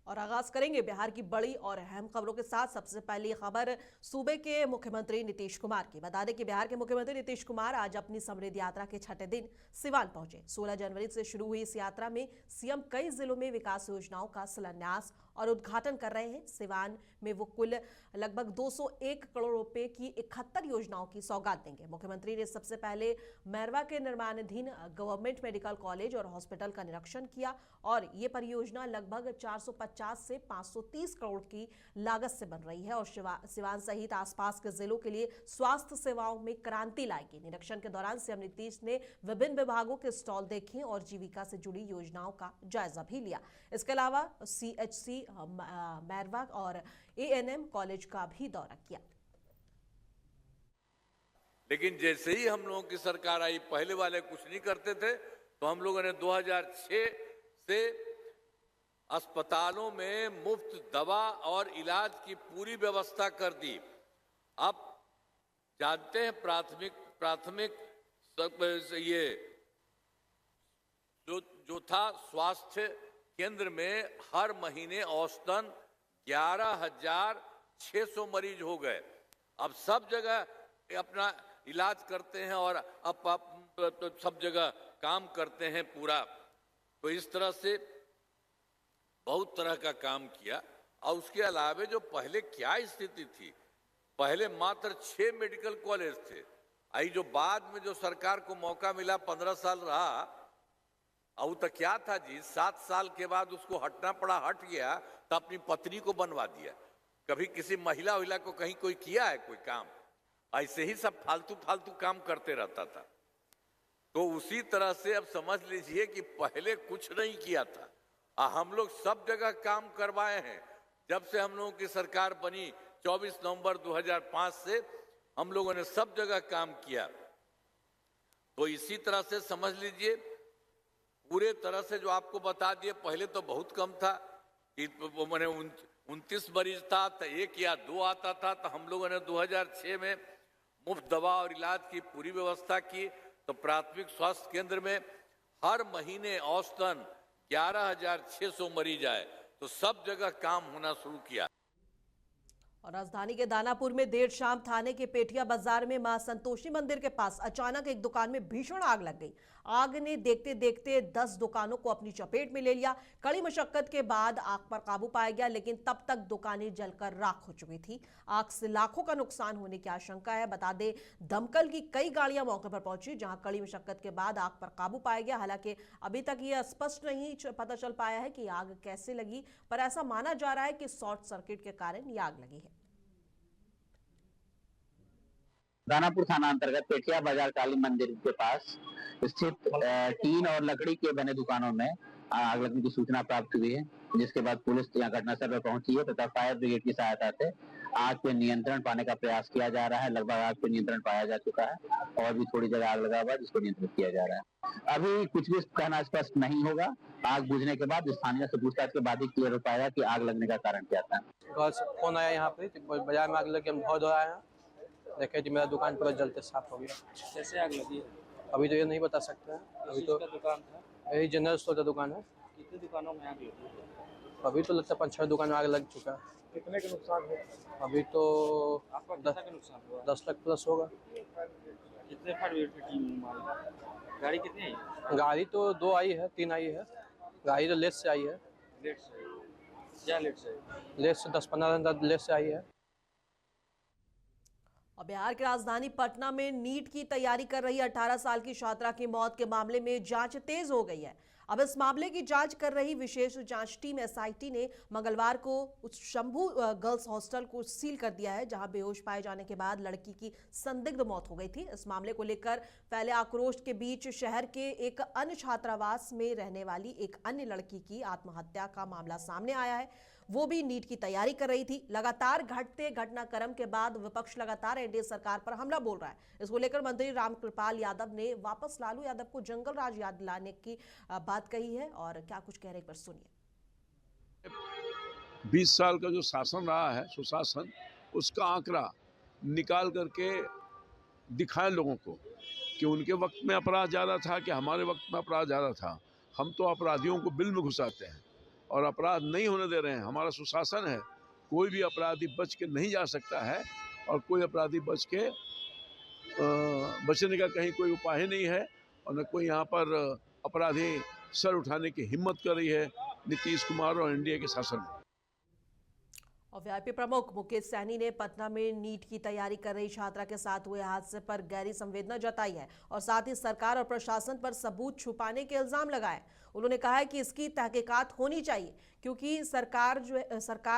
और आगाज करेंगे बिहार की बड़ी और अहम खबरों के साथ। सबसे पहली खबर सूबे के मुख्यमंत्री नीतीश कुमार की। बता दें कि बिहार के मुख्यमंत्री नीतीश कुमार आज अपनी समृद्ध यात्रा के छठे दिन सिवान पहुंचे। 16 जनवरी से शुरू हुई इस यात्रा में सीएम कई जिलों में विकास योजनाओं का शिलान्यास और उद्घाटन कर रहे हैं। सिवान में वो कुल लगभग 201 करोड़ रुपए की 71 योजनाओं की सौगात देंगे। मुख्यमंत्री ने सबसे पहले मैरवा के निर्माणाधीन गवर्नमेंट मेडिकल कॉलेज और हॉस्पिटल का निरीक्षण किया और ये परियोजना लगभग 450 से 530 करोड़ की लागत से बन रही है और सिवान सहित आसपास के जिलों के लिए स्वास्थ्य सेवाओं में क्रांति लाएगी। निरीक्षण के दौरान सीएम नीतीश ने विभिन्न विभागों के स्टॉल देखे और जीविका से जुड़ी योजनाओं का जायजा भी लिया। इसके अलावा सीएचसी मैरवा और एएनएम कॉलेज का भी दौरा किया। लेकिन जैसे ही हम लोगों की सरकार आई, पहले वाले कुछ नहीं करते थे, तो हम लोगों ने 2006 से अस्पतालों में मुफ्त दवा और इलाज की पूरी व्यवस्था कर दी। अब जानते हैं प्राथमिक ये जो था स्वास्थ्य केंद्र में हर महीने औसतन 11,600 मरीज हो गए। अब सब जगह अपना इलाज करते हैं और अब सब जगह काम करते हैं पूरा। तो इस तरह से बहुत तरह का काम किया। और उसके अलावा जो पहले क्या स्थिति थी, पहले मात्र 6 मेडिकल कॉलेज थे। आई जो बाद में जो सरकार को मौका मिला, 15 साल रहा, और तो क्या था जी, 7 साल के बाद उसको हटना पड़ा, हट गया तो अपनी पत्नी को बनवा दिया। कभी किसी महिला को कहीं कोई किया है कोई काम? ऐसे ही सब फालतू काम करते रहता था। तो उसी तरह से अब समझ लीजिए कि पहले कुछ नहीं किया था, हम लोग सब जगह काम करवाए हैं। जब से हम लोगों की सरकार बनी 24 नवंबर 2005 से हम लोगों ने सब जगह काम किया। तो इसी तरह से समझ लीजिए पूरे तरह से जो आपको बता दिए, पहले तो बहुत कम था कि मैंने 29 मरीज था तो 1 या 2 आता था। तो हम लोगों ने 2006 में मुफ्त दवा और इलाज की पूरी व्यवस्था की। तो प्राथमिक स्वास्थ्य केंद्र में हर महीने औसतन 11,600 मरीज आए। तो सब जगह काम होना शुरू किया। और राजधानी के दानापुर में देर शाम थाने के पेठिया बाजार में मां संतोषी मंदिर के पास अचानक एक दुकान में भीषण आग लग गई। आग ने देखते देखते 10 दुकानों को अपनी चपेट में ले लिया। कड़ी मशक्कत के बाद आग पर काबू पाया गया, लेकिन तब तक दुकानें जलकर राख हो चुकी थी। आग से लाखों का नुकसान होने की आशंका है। बता दें दमकल की कई गाड़ियां मौके पर पहुंची, जहां कड़ी मशक्कत के बाद आग पर काबू पाया गया। हालांकि अभी तक यह स्पष्ट नहीं पता चल पाया है कि आग कैसे लगी, पर ऐसा माना जा रहा है कि शॉर्ट सर्किट के कारण यह आग लगी है। दानापुर थाना अंतर्गत पेठिया बाजार काली मंदिर के पास स्थित टीन और लकड़ी के बने दुकानों में आग लगने की सूचना प्राप्त हुई है, जिसके बाद पुलिस यहाँ घटनास्थल पर पहुंची है तथा फायर ब्रिगेड की सहायता से आग पे नियंत्रण पाने का प्रयास किया जा रहा है। लगभग आग पे नियंत्रण पाया जा चुका है और भी थोड़ी जगह आग लगा हुआ है जिसको नियंत्रित किया जा रहा है। अभी कुछ भी कहना स्पष्ट नहीं होगा। आग बुझने के बाद स्थानीय से पूछताछ के बाद ही क्लियर हो पाएगा कि आग लगने का कारण क्या था। फोन आया यहाँ पे बाजार में आग लग के हम दौड़ आए हैं, देखे कि मेरा दुकान पूरा जलते साफ हो गया। कैसे आग लगी है? अभी तो ये नहीं बता सकते हैं। अभी तो दुकान था, यही जनरल स्टोर का दुकान है। कितने दुकानों में आग लगी? अभी तो लगता है 5-6 दुकान में आग लग चुका है। कितने का नुकसान हुआ? अभी तो आपका कितना का नुकसान हुआ? 10 लाख प्लस होगा। कितने फायर ब्रिगेड की टीम आई? गाड़ी कितनी आई? गाड़ी तो 2 आई है, 3 आई है। गाड़ी तो लेट से आई है। लेट से? क्या लेट से? लेट से 10-15 दिन लेट से आई है। और बिहार की राजधानी पटना में नीट की तैयारी कर रही 18 साल की छात्रा की मौत के मामले में जांच तेज हो गई है। अब इस मामले की जांच कर रही विशेष जांच टीम एसआईटी ने मंगलवार को उस शंभू गर्ल्स हॉस्टल को सील कर दिया है, जहां बेहोश पाए जाने के बाद लड़की की संदिग्ध मौत हो गई थी। इस मामले को लेकर फैले आक्रोश के बीच शहर के एक अन्य छात्रावास में रहने वाली एक अन्य लड़की की आत्महत्या का मामला सामने आया है। वो भी नीट की तैयारी कर रही थी। लगातार घटते घटनाक्रम के बाद विपक्ष लगातार एनडीए सरकार पर हमला बोल रहा है। इसको लेकर मंत्री रामकृपाल यादव ने वापस लालू यादव को जंगल राज याद दिलाने की बात कही है, और क्या कुछ कह रहे हैं पर सुनिए। 20 साल का जो शासन रहा है, सुशासन, उसका आंकड़ा निकाल करके दिखाएं लोगों को कि उनके वक्त में अपराध ज़्यादा था कि हमारे वक्त में अपराध ज़्यादा था। हम तो अपराधियों को बिल में घुसाते हैं, और अपराध नहीं होने दे रहे हैं। हमारा सुशासन है, कोई भी अपराधी बच के नहीं जा सकता है और कोई अपराधी बचने का कहीं कोई उपाय नहीं है और न कोई यहाँ पर अपराधी सर उठाने की हिम्मत कर रही है नीतीश कुमार और एनडीए के शासन में। और वीआईपी प्रमुख मुकेश सहनी ने पटना में नीट की तैयारी कर रही छात्रा के साथ हुए हादसे पर गहरी संवेदना जताई है और साथ ही सरकार और प्रशासन पर सबूत छुपाने के इल्जाम लगाए। उन्होंने कहा है कि इसकी तहकीकात होनी चाहिए क्योंकि सरकार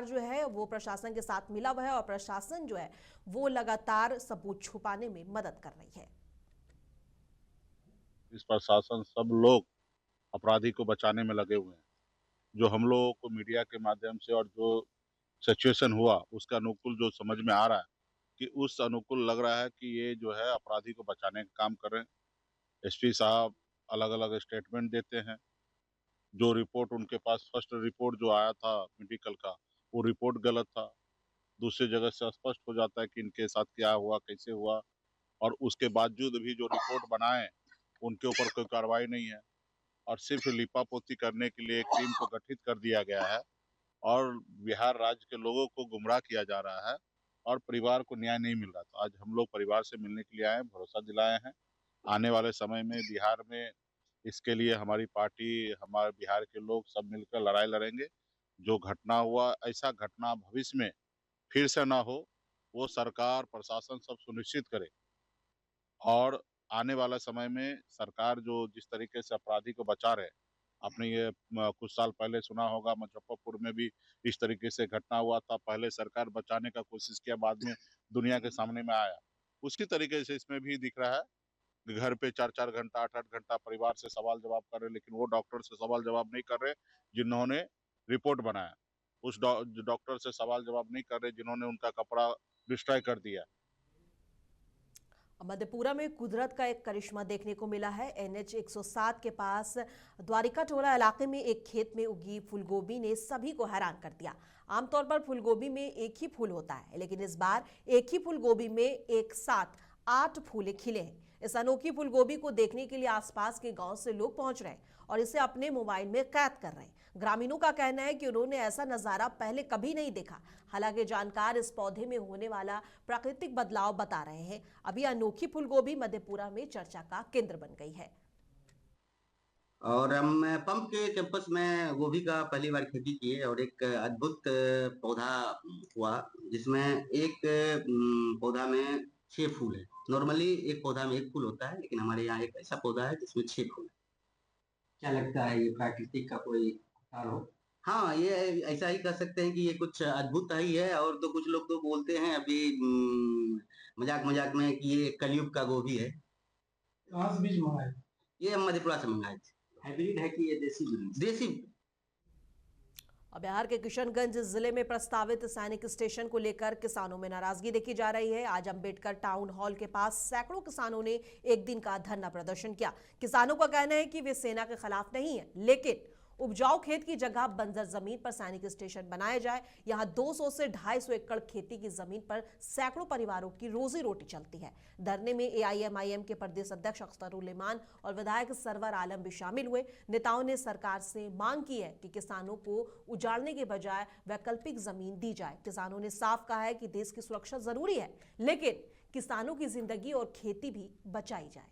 जो है वो प्रशासन के साथ मिला हुआ है और प्रशासन जो है वो लगातार सबूत छुपाने में मदद कर रही है। इस प्रशासन सब लोग अपराधी को बचाने में लगे हुए हैं। जो हम लोगों को मीडिया के माध्यम से और जो सिचुएशन हुआ उसका अनुकूल जो समझ में आ रहा है कि उस अनुकूल लग रहा है कि ये जो है अपराधी को बचाने का काम कर रहे हैं। एसपी साहब अलग अलग स्टेटमेंट देते हैं। जो रिपोर्ट उनके पास फर्स्ट रिपोर्ट जो आया था मेडिकल का, वो रिपोर्ट गलत था। दूसरी जगह से स्पष्ट हो जाता है कि इनके साथ क्या हुआ, कैसे हुआ, और उसके बावजूद भी जो रिपोर्ट बनाए उनके ऊपर कोई कार्रवाई नहीं है और सिर्फ लिपापोती करने के लिए एक टीम को गठित कर दिया गया है और बिहार राज्य के लोगों को गुमराह किया जा रहा है और परिवार को न्याय नहीं मिल रहा। तो आज हम लोग परिवार से मिलने के लिए आए, भरोसा दिलाए हैं। आने वाले समय में बिहार में इसके लिए हमारी पार्टी, हमारे बिहार के लोग सब मिलकर लड़ाई लड़ेंगे। जो घटना हुआ, ऐसा घटना भविष्य में फिर से ना हो, वो सरकार प्रशासन सब सुनिश्चित करे। और आने वाला समय में सरकार जो जिस तरीके से अपराधी को बचा रहे, आपने ये कुछ साल पहले सुना होगा मुजफ्फरपुर में भी इस तरीके से घटना हुआ था। पहले सरकार बचाने का कोशिश किया, बाद में दुनिया के सामने में आया। उसी तरीके से इसमें भी दिख रहा है कि घर पे 4-4 घंटा 8-8 घंटा परिवार से सवाल जवाब कर रहे, लेकिन वो डॉक्टर से सवाल जवाब नहीं कर रहे जिन्होंने रिपोर्ट बनाया। उस डॉक्टर से सवाल जवाब नहीं कर रहे जिन्होंने उनका कपड़ा डिस्ट्रॉय कर दिया। मधेपुरा में कुदरत का एक करिश्मा देखने को मिला है। NH 107 के पास द्वारिका टोला इलाके में एक खेत में उगी फूलगोभी ने सभी को हैरान कर दिया। आमतौर पर फूलगोभी में एक ही फूल होता है, लेकिन इस बार एक ही फूलगोभी में एक साथ 8 फूले खिले हैं। इस अनोखी फूलगोभी को देखने के लिए आसपास के गांव से लोग पहुंच रहे हैं और इसे अपने मोबाइल में कैद कर रहे हैं। ग्रामीणों का कहना है कि उन्होंने ऐसा नजारा पहले कभी नहीं देखा। हालांकि जानकार इस पौधे में होने वाला प्राकृतिक बदलाव बता रहे हैं। अभी अनोखी फूलगोभी मधेपुरा में चर्चा का केंद्र बन गई है। और हम पंप के कैंपस में गोभी का पहली बार खेती किए और एक अद्भुत पौधा हुआ जिसमें एक पौधा में 6 फूल है। नॉर्मली एक पौधा में 1 फूल होता है, लेकिन हमारे यहाँ एक ऐसा पौधा है जिसमें 6 फूल है। क्या लगता है ये प्राकृतिक का कोई उपचार हो? हाँ, ये ऐसा ही कह सकते हैं कि ये कुछ अद्भुत ही है। और तो कुछ लोग तो बोलते हैं अभी मजाक में कि ये कलयुग का गोभी है। कहाँ से बीज मंगाए? ये हम मधेपुरा से मंगाए थे। हाइब्रिड है कि ये देसी? अब बिहार के किशनगंज जिले में प्रस्तावित सैनिक स्टेशन को लेकर किसानों में नाराजगी देखी जा रही है। आज अंबेडकर टाउन हॉल के पास सैकड़ों किसानों ने एक दिन का धरना प्रदर्शन किया। किसानों का कहना है कि वे सेना के खिलाफ नहीं है, लेकिन उपजाऊ खेत की जगह बंजर जमीन पर सैनिक स्टेशन बनाया जाए। यहां 200 से 250 एकड़ खेती की जमीन पर सैकड़ों परिवारों की रोजी रोटी चलती है। धरने में AIMIM के प्रदेश अध्यक्ष अख्तरुल इमान और विधायक सरवर आलम भी शामिल हुए। नेताओं ने सरकार से मांग की है कि किसानों को उजाड़ने के बजाय वैकल्पिक जमीन दी जाए। किसानों ने साफ कहा है कि देश की सुरक्षा जरूरी है, लेकिन किसानों की जिंदगी और खेती भी बचाई जाए।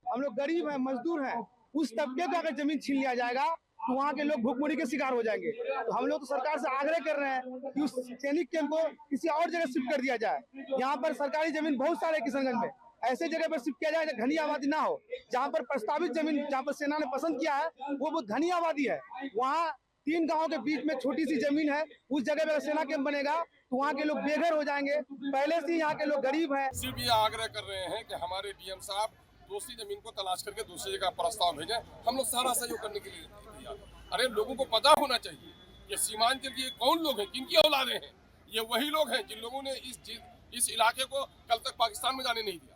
हम लोग गरीब हैं, मजदूर हैं, उस तबके का अगर जमीन छीन लिया जाएगा तो वहाँ के लोग भूखमरी के शिकार हो जाएंगे। तो हम लोग तो सरकार से आग्रह कर रहे हैं कि उस सैनिक कैंप को किसी और जगह शिफ्ट कर दिया जाए। यहाँ पर सरकारी जमीन बहुत सारे किशनगंज में, ऐसे जगह पर शिफ्ट किया जाए जहाँ घनी आबादी ना हो। जहाँ पर प्रस्तावित जमीन जहाँ पर सेना ने पसंद किया है वो बहुत घनी आबादी है। वहाँ 3 गाँव के बीच में छोटी सी जमीन है, उस जगह पर सेना कैंप बनेगा तो वहाँ के लोग बेघर हो जाएंगे। पहले से यहाँ के लोग गरीब हैं। सिर्फ ये आग्रह कर रहे हैं कि हमारे DM साहब दूसरी जमीन को तलाश करके दूसरी जगह प्रस्ताव भेजें। हम लोग सारा सहयोग करने के लिए तैयार हैं। अरे लोगों को पता होना चाहिए कि सीमांचल के कौन लोग हैं, किनकी औलादें हैं। ये वही लोग हैं जिन लोगों ने इस इलाके को कल तक पाकिस्तान में जाने नहीं दिया।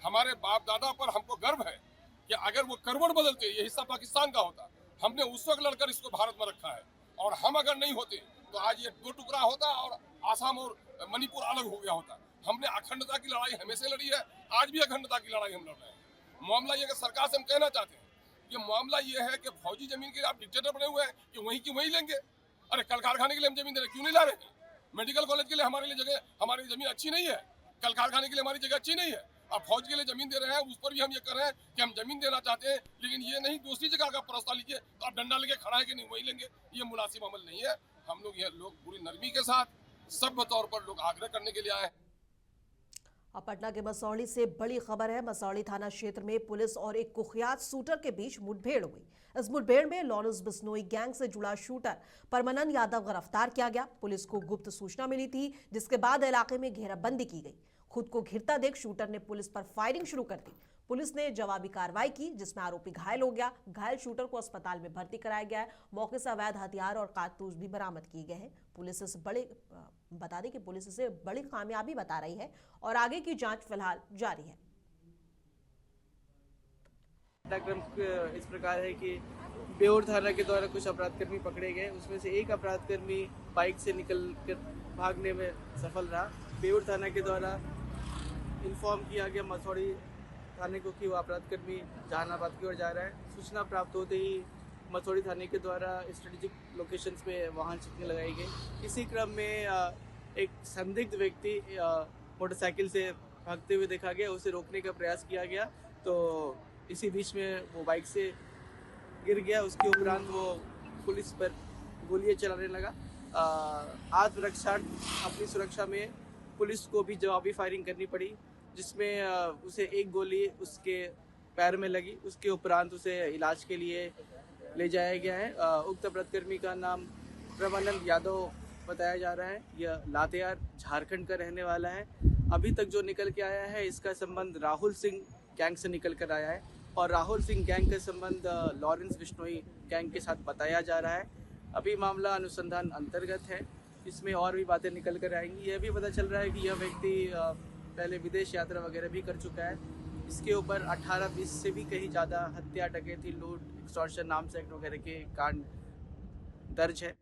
हमारे बाप दादा पर हमको गर्व है कि अगर वो करवट बदलते ये हिस्सा पाकिस्तान का होता, हमने उस वक्त लड़कर इसको भारत में रखा है। और हम अगर नहीं होते तो आज ये 2 टुकड़ा होता और आसाम और मणिपुर अलग हो गया होता। हमने अखंडता की लड़ाई हमेशा लड़ी है, आज भी अखंडता की लड़ाई हम लड़ रहे हैं। मामला ये कि सरकार से हम कहना चाहते हैं ये मामला ये है कि फौजी जमीन के लिए आप डिक्टेटर बने हुए हैं कि वहीं की वहीं लेंगे। अरे कल कारखाने के लिए हम जमीन दे रहे, क्यों नहीं ला रहे? मेडिकल कॉलेज के लिए हमारे लिए जगह, हमारी जमीन अच्छी नहीं है, कल कारखाने के लिए हमारी जगह अच्छी नहीं है। अब फौज के लिए जमीन दे रहे हैं, उस पर भी हम ये कर रहे हैं कि हम जमीन देना चाहते हैं, लेकिन ये नहीं दूसरी जगह का प्रस्ताव लीजिए तो आप डंडा लेके खड़ा है कि नहीं वही लेंगे, ये मुनासिब अमल नहीं है। हम लोग ये लोग पूरी नरमी के साथ सभ्य तौर पर लोग आग्रह करने के लिए आए हैं। अब पटना के मसौड़ी से बड़ी खबर है। मसौड़ी थाना क्षेत्र में पुलिस और एक कुख्यात शूटर के बीच मुठभेड़ हुई। इस मुठभेड़ में लॉरेंस बिश्नोई गैंग से जुड़ा शूटर परमानंद यादव गिरफ्तार किया गया। पुलिस को गुप्त सूचना मिली थी, जिसके बाद इलाके में घेराबंदी की गई। खुद को घिरता देख शूटर ने पुलिस पर फायरिंग शुरू कर दी। पुलिस ने जवाबी कार्रवाई की, जिसमें आरोपी घायल हो गया। घायल शूटर को अस्पताल में भर्ती कराया गया है। मौके से अवैध हथियार और कारतूस भी बरामद किए गए हैं। बता दें कि पुलिस इसे बड़ी कामयाबी बता रही है और आगे की जांच फिलहाल जारी है। घटनाक्रम इस प्रकार है कि बेउर थाना के द्वारा कुछ अपराधकर्मी पकड़े गए। उसमें से एक अपराधकर्मी बाइक से निकल कर भागने में सफल रहा। बेउर थाना के द्वारा इन्फॉर्म किया गया मसौड़ी थाने को कि वो अपराधकर्मी जहानाबाद की ओर जा रहा है। सूचना प्राप्त होते ही मसौड़ी थाने के द्वारा स्ट्रेटेजिक लोकेशंस पे वाहन चेकिंग लगाई गई। इसी क्रम में एक संदिग्ध व्यक्ति मोटरसाइकिल से भागते हुए देखा गया, उसे रोकने का प्रयास किया गया तो इसी बीच में वो बाइक से गिर गया। उसके उपरांत वो पुलिस पर गोलियां चलाने लगा। आत्मरक्षार्थ अपनी सुरक्षा में पुलिस को भी जवाबी फायरिंग करनी पड़ी, जिसमें उसे एक गोली उसके पैर में लगी। उसके उपरांत उसे इलाज के लिए ले जाया गया है। उक्त अपराधकर्मी का नाम परमानंद यादव बताया जा रहा है। यह लातेहार झारखंड का रहने वाला है। अभी तक जो निकल के आया है इसका संबंध राहुल सिंह गैंग से निकल कर आया है और राहुल सिंह गैंग का संबंध लॉरेंस बिश्नोई गैंग के साथ बताया जा रहा है। अभी मामला अनुसंधान अंतर्गत है, इसमें और भी बातें निकल कर आएंगी। यह भी पता चल रहा है कि यह व्यक्ति पहले विदेश यात्रा वगैरह भी कर चुका है। इसके ऊपर 18-20 से भी कहीं ज़्यादा हत्या, डकैती, लूट, एक्सटॉर्शन, नाम से एक्ट वगैरह के कांड दर्ज है।